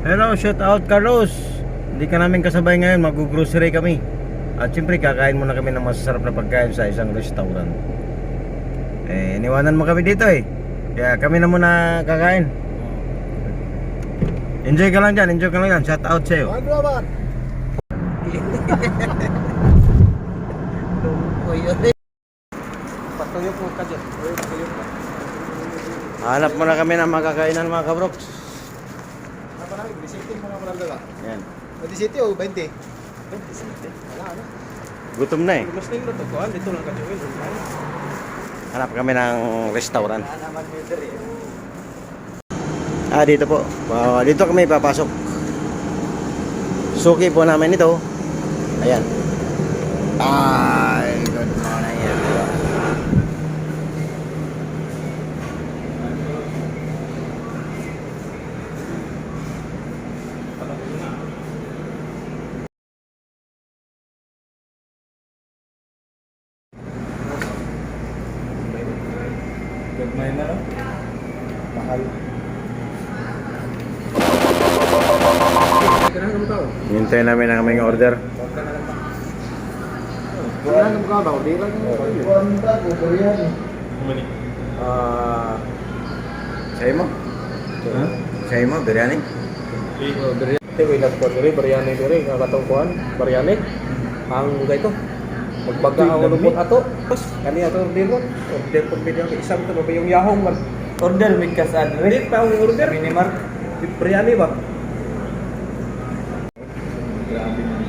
Hello, shout out Carlos. Hindi ka namin kasabay ngayon, mag-grocery kami. At siyempre kakain muna kami ng masasarap na pagkain sa isang restaurant. Iniwanan mo kami dito eh. Kaya kami na muna kakain. Enjoy ka lang dyan, shout out sa'yo. Patuyo po ka dyan. Hanap muna kami ng makakainan mga kabroks. Apa na? 17 mga malalaga. Yan. 17 o 20? 20. Wala na. Gutom na eh. Mas nilo to kuan dito lang ka Joel. Hanap kami ng restaurant. Naman meter eh. Dito po. Dito kami papasok. Suki po namin ito. Ayan. Ay, good morning everyone. Gagmay na lang. Mahal. Kailangan mo tao. Hintayin namin ang aming order. Kailangan mo ka ba? Di lang mo. Kuwanta ko, Korean. Sa'yo mo? Sa'yo mo, biryani? Biryani. Wilat ko diri, biryani diri. Katungkuhan, biryani. Ang gaito. Magbaga ang lupot ato. Kani ato order mo. Order po biryani. Isang ito ba yung yahong man. Order with kasad. Hindi pa ang order. Minimark. Biryani ba? Grabe man.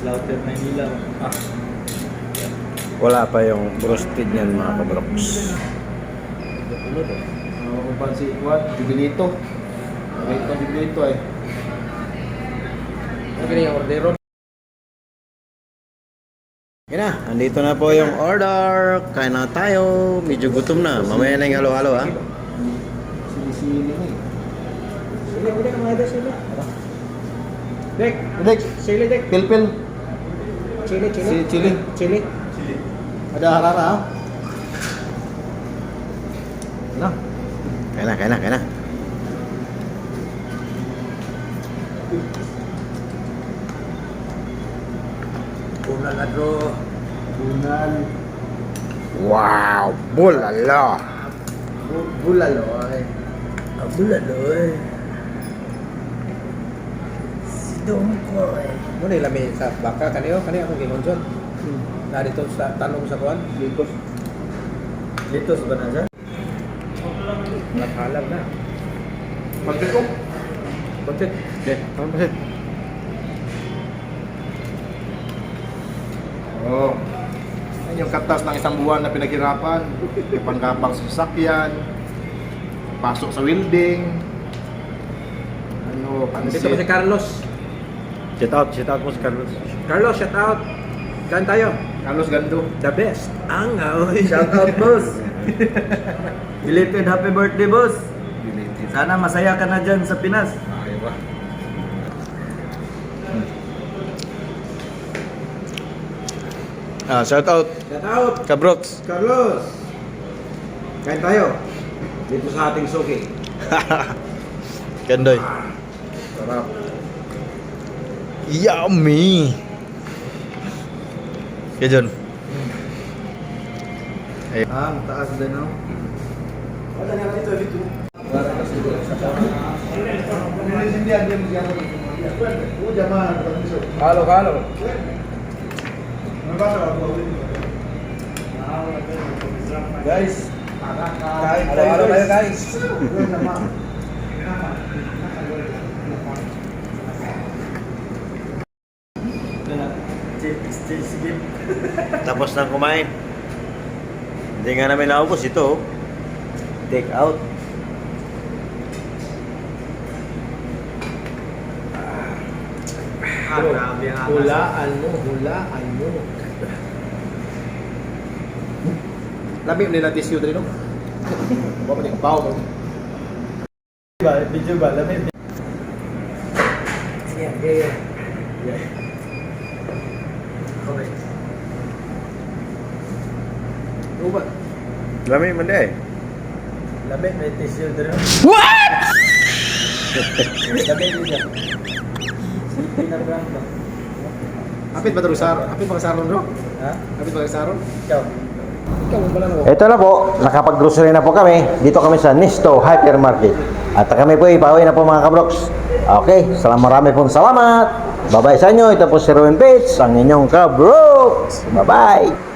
Slaughter Manila. Wala pa yung roasted niyan mga kabroks. Tulad eh. Kung pansi kuwan, Jubilito. Jubilito eh. Ano kini yung order? Yan na, andito na po yung order. Kain na tayo. Medyo gutom na. Mamaya na yung halo-halo ha. Sili-sili mo eh. Sili, ulit ang mga ito sili. Dek, Dek, sili Dek. Pilpil. Chili. Chili. Ada harara ha? Na. Kain na. Bunal na bro. Bunal. Wow! Bulalo! Bulaloy. Bulaloy. Sidong ko eh. Muna ilami sa baka. Kaniyo akong gingonson. Na dito sa tanong sa kuwan. Litos ba na dyan? Nakalam na. Pagkit ko? Pagkit. Okay, kamu pasit. Oh. Yan yung katas ng isang buwan na pinaghirapan. Yung panggapang sa sasakyan. Pasok sa welding. Ano, Dito pansit. pa si Carlos. Shout out mo si Carlos. Carlos, shout out. Kain tayo. Carlos Gando. The best. Ang aoy. Shout out, boss. Belated happy birthday, boss. Sana masaya ka na dyan sa Pinas. Okay ba? Shout out Shout out. kabroks. Carlos. Kain tayo. Dito sa ating suki. Gandoy. Sarap. Yummy! Kaya John. Mataas din, no? Wala na dito. Halo. Guys, kain tayo guys. Tapos na kumain. Hindi nga namin naubos ito. Take out. Grabe ang Hulaan mo. Labi nila tissue dito, no? Ba pa pao mo. Video ba? Lamig. Yeah. Okay. Ubat. Lami man di eh. Lamig, may tissue dito. Gabi din siya. Apit ba ito Saron? Apit ba ka Saron bro? Ha? Apit ba ka Saron? Ikaw. Ikaw mo pala no? Ito na po, nakapag-grocery na po kami. Dito kami sa Nisto Hypermarket. At kami po ipauwi na po mga kabroks. Okay, marami pong salamat. Bye-bye sa inyo. Ito po si Ruin Bates, ang inyong kabroks. Bye-bye.